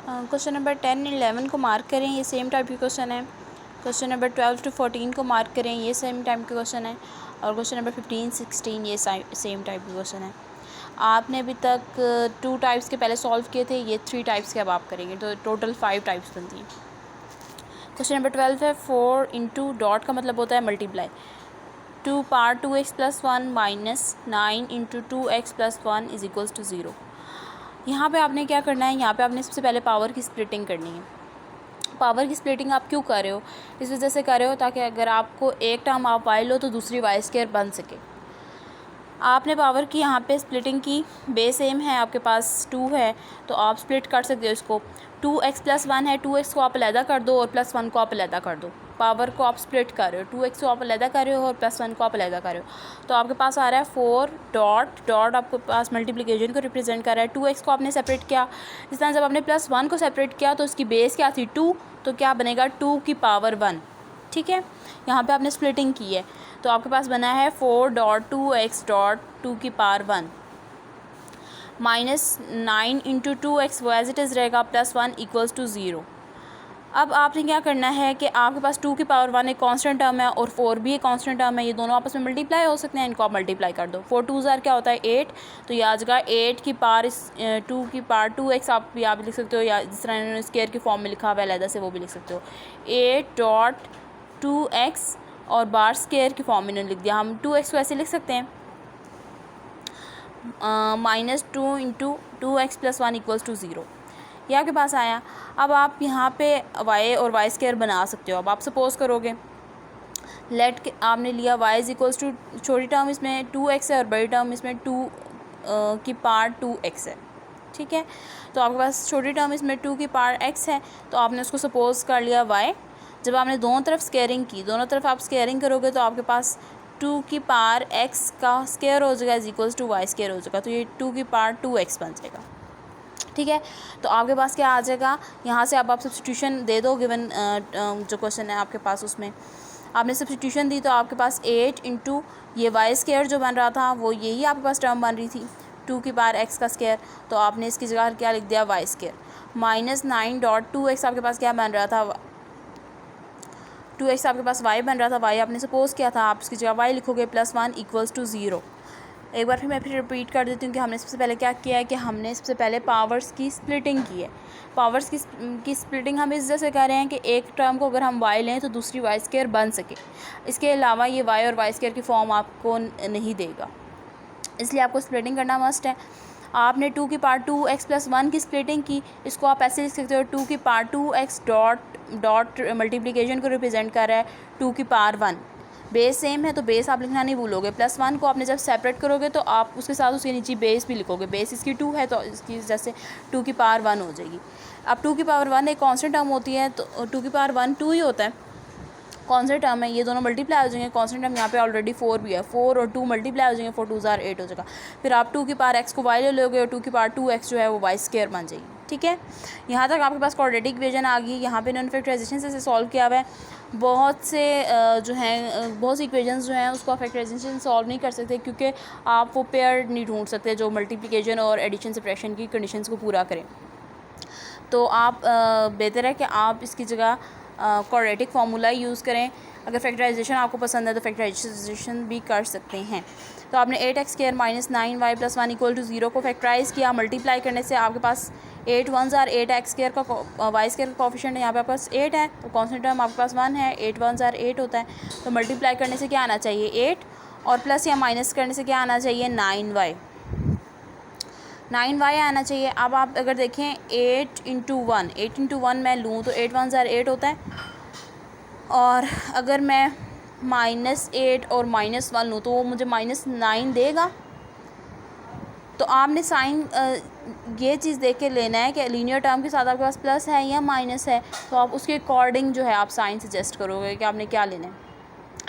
Question number 10 11 को mark करें, ये सेम टाइप की क्वेश्चन है। क्वेश्चन नंबर 12 to 14 को मार्क करें, ये सेम टाइप के क्वेश्चन है। और क्वेश्चन नंबर 15 16 ये सेम टाइप के क्वेश्चन है। आपने अभी तक 2 टाइप्स के पहले सॉल्व किए थे, ये 3 टाइप्स के अब आप करेंगे, तो टोटल 5 टाइप्स बनती हैं। क्वेश्चन नंबर 12 है 4 इंटू डॉट का मतलब होता है मल्टीप्लाई 2 पार 2x + 1 minus 9 into 2x + 1 is equals to 0। यहाँ पे आपने क्या करना है, यहाँ पे आपने सबसे पहले पावर की स्प्लिटिंग करनी है। पावर की स्प्लिटिंग आप क्यों कर रहे हो, इस वजह से कर रहे हो ताकि अगर आपको एक टर्म आप वाई लो तो दूसरी y² बन सके। आपने पावर की यहाँ पे स्प्लिटिंग की, बेस सेम है, आपके पास 2 है तो आप स्प्लिट कर सकते हो इसको। 2x + 1 है, 2x को आप अलहदा कर दो और +1 को आप अलहदा कर दो। पावर को आप स्प्लिट कर रहे हो, 2x को आप अलहदा कर रहे हो और +1 को आप अलहदा कर रहे हो, तो आपके पास आ रहा है 4 डॉट आपके पास मल्टीप्लिकेशन को रिप्रेजेंट कर रहा है। 2x को आपने सेपरेट किया, इस तरह जब आपने +1 को सेपरेट किया तो उसकी बेस क्या थी 2, तो क्या बनेगा 2 की पावर 1। ठीक है, यहाँ पे आपने स्प्लिटिंग की है तो आपके पास बना है 4.2x.2 की पावर 1 माइनस 9 इंटू 2x वो एज इट इज़ रहेगा +1 इक्वल्स टू 0। अब आपने क्या करना है कि आपके पास 2 की पावर 1 एक कांस्टेंट टर्म है और 4 भी एक कांस्टेंट टर्म है, ये दोनों आपस में मल्टीप्लाई हो सकते हैं, इनको आप मल्टीप्लाई कर दो। 4 2 क्या होता है 8, तो ये आ जाएगा 8 की पावर 2 की पावर 2x आप लिख सकते हो, या जिस तरह इन्होंने स्क्वायर की फॉर्म में लिखा हुआ है अलहदा से वो भी लिख सकते हो। 8.2x और बार स्क्वायर की फॉर्म में इन्होंने लिख दिया, हम 2x को ऐसे लिख सकते हैं -2 इंटू 2x + 1 इक्वल्स टू 0। यह आपके पास आया। अब आप यहाँ पे y और y² बना सकते हो। अब आप सपोज़ करोगे लेट के आपने लिया y इज इक्वल्स टू, छोटी टर्म इसमें 2x है और बड़ी टर्म इसमें 2 की पावर 2x है। ठीक है, तो आपके पास छोटी टर्म इसमें 2 की पावर x है, तो आपने उसको सपोज़ कर लिया y। जब आपने दोनों तरफ स्क्वायरिंग की, दोनों तरफ आप स्क्वायरिंग करोगे तो आपके पास 2 की पावर x का स्क्वायर हो जाएगा इज इक्वल्स टू y² हो जाएगा, तो ये 2 की पावर 2x बन जाएगा। ठीक है, तो आपके पास क्या आ जाएगा, यहाँ से अब आप सब्स्टिट्यूशन दे दो, गिवन जो क्वेश्चन है आपके पास उसमें आपने सब्स्टिट्यूशन दी तो आपके पास 8 इंटू ये y² जो बन रहा था वो यही आपके पास टर्म बन रही थी 2 की पावर x का स्क्वायर, तो आपने इसकी जगह क्या लिख दिया y² माइनस 9.2x आपके पास क्या बन रहा था 2x आपके पास y बन रहा था, y आपने सपोज़ किया था, आप इसकी जगह y लिखोगे +1 इक्वल्स टू 0। एक बार फिर मैं रिपीट कर देती हूँ कि हमने सबसे पहले क्या किया है कि हमने सबसे पहले पावर्स की स्प्लिटिंग की है। पावर्स की स्प्लिटिंग हम इस वजह से कर रहे हैं कि एक टर्म को अगर हम y लें तो दूसरी y² बन सके। इसके अलावा ये y और y² की फॉर्म आपको नहीं देगा, इसलिए आपको स्प्लिटिंग करना मस्ट है। आपने 2 की पावर 2x + 1 की स्प्लिटिंग की, इसको आप ऐसे लिख सकते हो 2 की पावर 2x डॉट मल्टीप्लिकेशन को रिप्रेजेंट कर रहा है 2 की पावर 1। बेस सेम है तो बेस आप लिखना नहीं भूलोगे। +1 को आपने जब सेपरेट करोगे तो आप उसके साथ उसके नीचे बेस भी लिखोगे, बेस इसकी 2 है तो इसकी जैसे 2 की पावर 1 हो जाएगी। अब 2 की पावर 1 एक कांस्टेंट टर्म होती है, तो 2 की पावर 1 2 ही होता है, कांस्टेंट टर्म है, ये दोनों मल्टीप्लाई हो जाएंगे। कांस्टेंट टर्म यहाँ पे ऑलरेडी 4 भी है, 4 और 2 मल्टीप्लाई हो जाएंगे, 4 2 8 हो जाएगा। फिर आप 2 की पावर x को y ले लोगे और 2 की पावर 2x जो है वो y² बन जाएगी। ठीक है, यहाँ तक आपके पास क्वाड्रेटिक इक्वेशन आ गई। यहाँ पे इन्होंने फैक्टराइजेशन से सॉल्व किया हुआ है। बहुत से जो हैं बहुत सी इक्वेशंस जो हैं उसको आप फैक्टराइजेशन सॉल्व नहीं कर सकते, क्योंकि आप वो पेयर नहीं ढूंढ सकते जो मल्टीप्लिकेशन और एडिशन सब्ट्रैक्शन की कंडीशंस को पूरा करें। तो आप बेहतर है कि आप इसकी जगह क्वाड्रेटिक फार्मूला यूज़ करें। अगर फैक्टराइजेशन आपको पसंद है तो फैक्टराइजेशन भी कर सकते हैं। तो आपने 8x² minus 9y + 1 equal to 0 को फैक्टराइज़ किया, मल्टीप्लाई करने से आपके पास 8 1 8x² का y² का कोफिशिएंट यहाँ पे आपके पास 8 है, तो कांस्टेंट टर्म आपके पास 1 है, 8 1 8 होता है, तो मल्टीप्लाई करने से क्या आना चाहिए 8 और प्लस या माइनस करने से क्या आना चाहिए 9y आना चाहिए। अब आप अगर देखें 8 इंटू 1 मैं लूँ तो 8 1 8 होता है, और अगर मैं -8 और -1 लूँ तो वो मुझे -9 देगा। तो आपने साइन ये चीज़ देख के लेना है कि लीनियर टर्म के साथ आपके पास प्लस है या माइनस है, तो आप उसके अकॉर्डिंग जो है आप साइन सजेस्ट करोगे कि आपने क्या लेना है।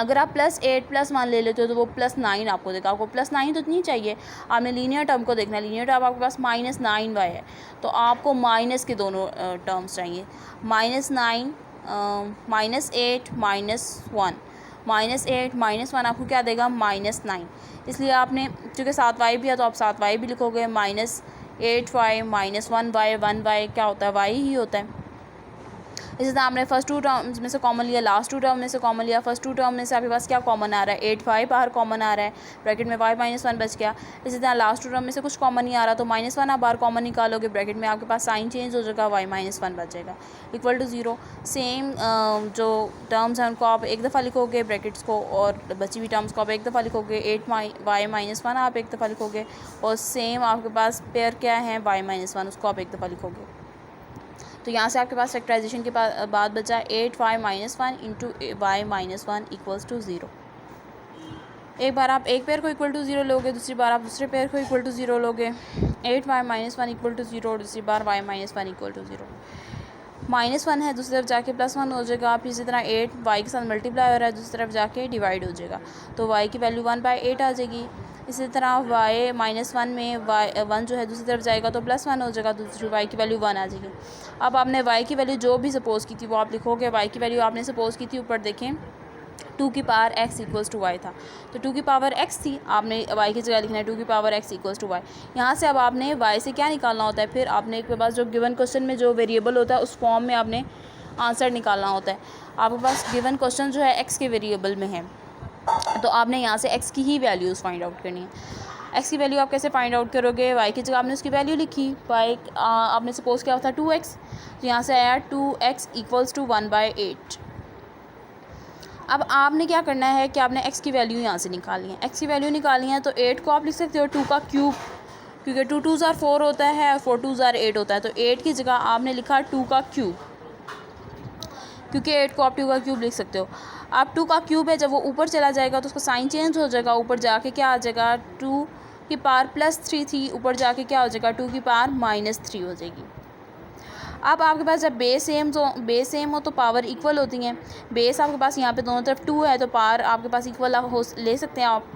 अगर आप +8 +1 ले लेते हो तो वो +9 आपको देगा, आपको +9 तो नहीं चाहिए, आपने लीनियर टर्म को देखना है। लीनियर टर्म आपके पास -9y है, तो आपको माइनस के दोनों टर्म्स चाहिए, -9 -8 -1 -8 -1 आपको क्या देगा -9। इसलिए आपने चूँकि 7y भी है तो आप 7y भी लिखोगे, 8y माइनस 1y, 1y क्या होता है, y ही होता है। इसी तरह आपने फर्स्ट टू टर्म्स में से कॉमन लिया, लास्ट टू टर्म में से कॉमन लिया। फर्स्ट टू टर्म में से आपके पास क्या कॉमन आ रहा है, 8y बाहर कॉमन आ रहा है, ब्रैकेट में y माइनस 1 बच गया। इसी तरह लास्ट टू टर्म में से कुछ कॉमन नहीं आ रहा तो -1 आप बाहर कॉमन निकालोगे, ब्रैकेट में आपके पास साइन चेंज हो जाएगा, y माइनस 1 बच जाएगा इक्वल टू 0। सेम जो टर्म्स हैं उनको आप एक दफ़ा लिखोगे ब्रैकेट्स को, और बची हुई टर्म्स को आप एक दफ़ा लिखोगे। 8y माइनस 1 आप एक दफ़ा लिखोगे, और सेम आपके पास पेयर क्या है, y माइनस 1, उसको आप एक दफ़ा लिखोगे। तो यहाँ से आपके पास फैक्टराइजेशन के बाद बचा 8y minus 1 into y minus 1 equals to 0। एक बार आप एक पेयर को इक्वल टू 0 लोगे, दूसरी बार आप दूसरे पेयर को इक्वल टू 0 लोगे। 8y माइनस 1 इक्वल टू 0 और दूसरी बार y माइनस 1 इक्वल टू 0। -1 है, दूसरी तरफ जाके +1 हो जाएगा। आप इसी तरह 8 y के साथ मल्टीप्लाई हो रहा है, दूसरी तरफ जाके डिवाइड हो जाएगा, तो y की वैल्यू 1/8 आ जाएगी। इसी तरह y माइनस 1 में y1 जो है दूसरी तरफ जाएगा तो +1 हो जाएगा, दूसरी y की वैल्यू 1 आ जाएगी। अब आपने y की वैल्यू जो भी सपोज़ की थी वो आप लिखोगे। y की वैल्यू आपने सपोज़ की थी, ऊपर देखें 2 की power x equals to y था, तो 2 की पावर x थी, आपने y की जगह लिखना है 2 की power x equals to y। यहाँ से अब आपने y से क्या निकालना होता है, फिर आपने एक पास जो गिवन क्वेश्चन में जो वेरिएबल होता है उस फॉर्म में आपने आंसर निकालना होता है। आपके पास गिवन क्वेश्चन जो है x के वेरिएबल में है, तो आपने यहाँ से x की ही वैल्यूज़ फाइंड आउट करनी है। x की वैल्यू आप कैसे फाइंड आउट करोगे, y की जगह आपने उसकी वैल्यू लिखी, y आपने सपोज़ किया था 2x, तो यहाँ से आया 2x इक्वल्स टू 1/8। अब आपने क्या करना है कि आपने x की वैल्यू यहाँ से निकालनी है। x की वैल्यू निकालनी है तो 8 को आप लिख सकते हो 2 का क्यूब, क्योंकि 2 2 ज़ार 4 होता है और 4 2 ज़ार 8 होता है, तो 8 की जगह आपने लिखा 2 का क्यूब, क्योंकि 8 को आप 2 का क्यूब लिख सकते हो। आप 2 का क्यूब है, जब वो ऊपर चला जाएगा तो उसका साइन चेंज हो जाएगा, ऊपर जाके क्या आ जाएगा 2 की पावर +3 थी, ऊपर जाके क्या हो जाएगा 2 की पावर -3 हो जाएगी। अब आपके पास जब बेस सेम हो तो पावर इक्वल होती हैं। बेस आपके पास यहाँ पे दोनों तरफ 2 है तो पावर आपके पास इक्वल हो ले सकते हैं आप।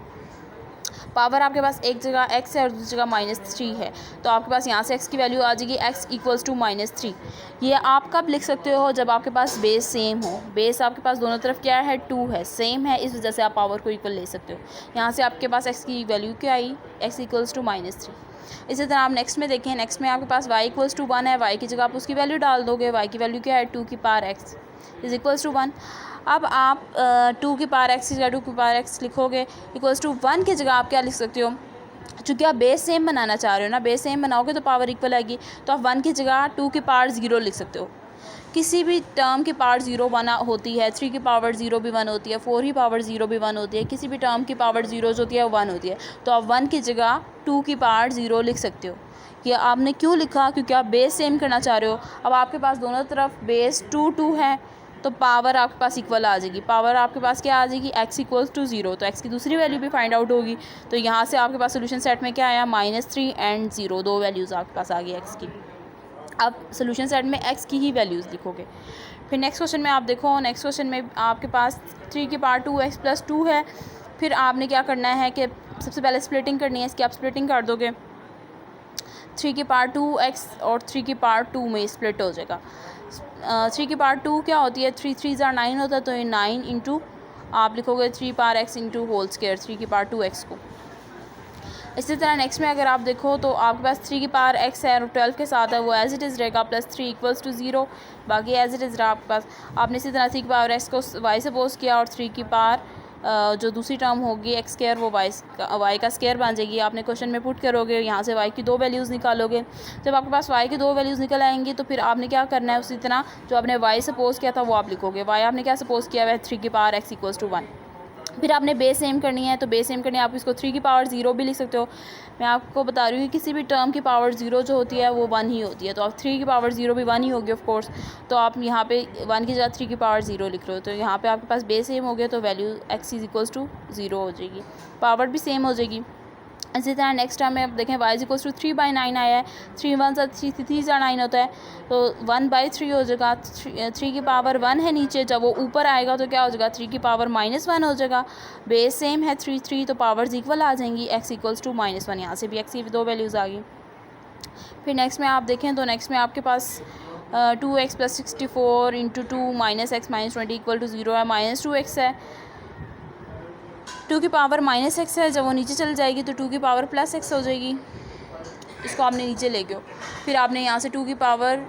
पावर आपके पास एक जगह x है और दूसरी जगह -3 है, तो आपके पास यहाँ से x की वैल्यू आ जाएगी x इक्वल्स टू -3। ये आप कब लिख सकते हो, जब आपके पास बेस सेम हो। बेस आपके पास दोनों तरफ क्या है 2 है, सेम है, इस वजह से आप पावर को इक्वल ले सकते हो। यहाँ से आपके पास x की वैल्यू क्या आई, x इक्वल्स टू -3। इसी तरह आप नेक्स्ट में देखें, नेक्स्ट में आपके पास y इक्वल्स टू 1 है, y की जगह आप उसकी वैल्यू डाल दोगे। y की वैल्यू क्या है 2 की power x is equals to 1। अब आप 2 की पावर x की जगह 2 की पावर x लिखोगे, इक्वल्स टू 1 की जगह आप क्या लिख सकते हो, चूँकि आप बेस सेम बनाना चाह रहे हो ना, बेस सेम बनाओगे तो पावर इक्वल आएगी, तो आप 1 की जगह 2 की पावर 0 लिख सकते हो। किसी भी टर्म की पावर 0 1 होती है, 3 की पावर 0 भी 1 होती है, 4 की पावर 0 भी 1 होती है, किसी भी टर्म की पावर 0 जो होती है वो 1 होती है, तो आप 1 की जगह 2 की पावर 0 लिख सकते हो। ये आपने क्यों लिखा, क्योंकि आप बेस सेम करना चाह रहे हो। अब आपके पास दोनों तरफ बेस 2 2 है तो पावर आपके पास इक्वल आ जाएगी। पावर आपके पास क्या आ जाएगी, x इक्वल्स टू 0, तो x की दूसरी वैल्यू भी फाइंड आउट होगी। तो यहाँ से आपके पास सोल्यूशन सेट में क्या आया, -3 एंड 0, 2 वैल्यूज़ आपके पास आ गई x की। अब सोल्यूशन सेट में x की ही वैल्यूज़ लिखोगे। फिर नेक्स्ट क्वेश्चन में आप देखो, नेक्स्ट क्वेश्चन में आपके पास 3 की पावर 2x + 2 है। फिर आपने क्या करना है कि सबसे पहले स्प्लिटिंग करनी है, इसकी आप स्प्लिटिंग कर दोगे। 3 की पावर 2x और 3 की पावर 2 में स्प्लिट हो जाएगा। 3 की पावर 2 क्या होती है, 3 3 ज़ार 9 होता है, तो ये 9 इंटू आप लिखोगे 3 power x into whole square 3 की पावर 2x को। इसी तरह नेक्स्ट में अगर आप देखो तो आपके पास 3 की पावर x है और 12 के साथ है, वो एज इट इज़ रहेगा, +3 इक्वल्स टू 0, बाकी एज इट इज़ रहा आपके पास। आपने इसी तरह 3 की पावर x को y से पोज किया और 3 की पावर जो दूसरी टर्म होगी x स्क्वायर वो y का स्क्वायर बन जाएगी। आपने क्वेश्चन में पुट करोगे, यहाँ से y की 2 वैल्यूज़ निकालोगे। जब आपके पास y की 2 वैल्यूज़ निकल आएंगी तो फिर आपने क्या करना है, उसी तरह जो आपने y सपोज किया था वो आप लिखोगे। y आपने क्या सपोज किया हुआ है 3 की पावर x इक्वल्स टू 1। फिर आपने बेस सेम करनी है, तो बेस सेम करनी है, आप इसको 3 की पावर 0 भी लिख सकते हो। मैं आपको बता रही हूँ कि किसी भी टर्म की पावर 0 जो होती है वो 1 ही होती है, तो आप 3 की पावर 0 भी 1 ही होगी ऑफ कोर्स। तो आप यहाँ पे 1 की जगह 3 की पावर 0 लिख रहे हो, तो यहाँ पे आपके पास बेस सेम हो गया, तो value x is equals to 0 हो जाएगी, पावर भी सेम हो जाएगी। इसी तरह नेक्स्ट टाइम में आप देखें y इज इक्वल्स टू 3/9 आया है, 3 1 3 ज़ार 9 होता है, तो 1/3 हो जाएगा। 3 की पावर 1 है नीचे, जब वो ऊपर आएगा तो क्या हो जाएगा 3 की पावर -1 हो जाएगा। बेस सेम है 3 3, तो पावर्स इक्वल आ जाएंगी, x इक्वल्स टू -1, यहाँ से भी x की 2 वैल्यूज़ आ गई। फिर नेक्स्ट में आप देखें तो नेक्स्ट में आपके पास 2x + 64 into 2 -x -20 equal to 0 है, -2x है। 2 की पावर -x है, जब वो नीचे चल जाएगी तो 2 की पावर +x हो जाएगी। इसको आपने नीचे ले गए। फिर आपने यहाँ से 2 की पावर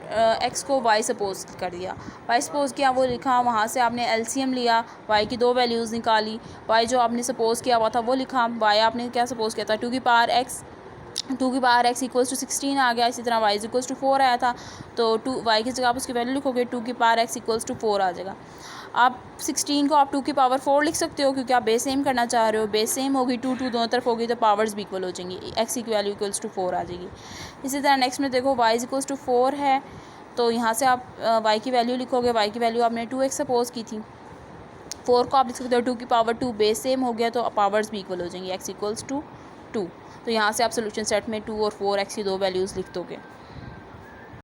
x को y सपोज कर दिया, y सपोज किया, वो लिखा, वहाँ से आपने एलसीएम लिया, y की 2 वैल्यूज़ निकाली, y जो आपने सपोज किया हुआ था वो लिखा, y आपने क्या सपोज किया था 2 की पावर x इक्वल्स टू 16 आ गया। इसी तरह y इक्वल्स टू 4 आया था, तो y की जगह आप उसकी वैल्यू लिखोगे 2 की पावर x इक्वल्स टू 4 आ जाएगा। आप 16 को आप 2 की पावर 4 लिख सकते हो क्योंकि आप बेस सेम करना चाह रहे हो। बेस सेम होगी 2 दोनों तरफ होगी तो पावर्स भी इक्वल हो जाएंगी, x की वैल्यू इक्वल्स टू 4 आ जाएगी। इसी तरह नेक्स्ट में देखो y इक्वल्स टू 4 है, तो यहाँ से आप y की वैल्यू लिखोगे, y की वैल्यू आपने 2x सपोज की थी, 4 को आप लिख सकते हो 2 की पावर 2, बेस सेम हो गया तो पावर्स भी इक्वल हो जाएंगी, x इक्वल्स टू 2। तो यहाँ से आप सोल्यूशन सेट में 2 और 4 x की 2 वैल्यूज़ लिख दोगे।